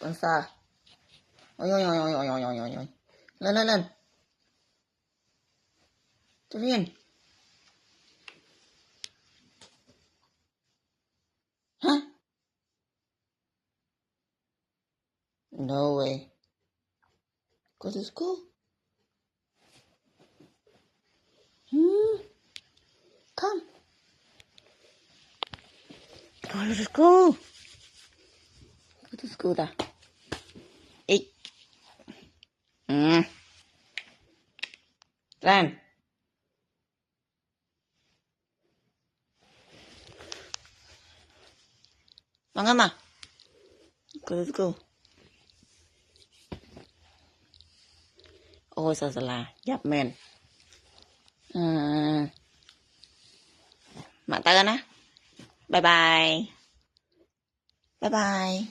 Con xa. Ôi ôi ôi ôi ôi ôi ôi ôi. Lên lên lên. Tự nhiên. Hả? No way. Go to school. Come. Go to school. Go to school ta. Ít. Ran. Vâng em à. Go to school. Ôi sao là giáp men. Mạng tay á. Bye bye. Bye bye.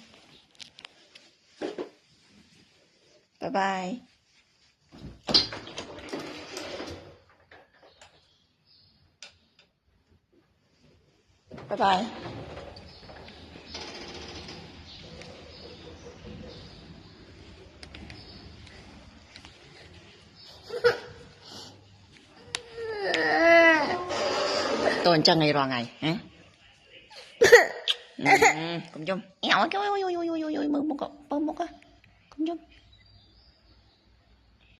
Bye bye. Bye bye. Tôi chân ngày rồi ngày hả? Cùng chung. Ôi ôi ôi ôi ôi ôi mơ một con, mơ một con. Cùng chung.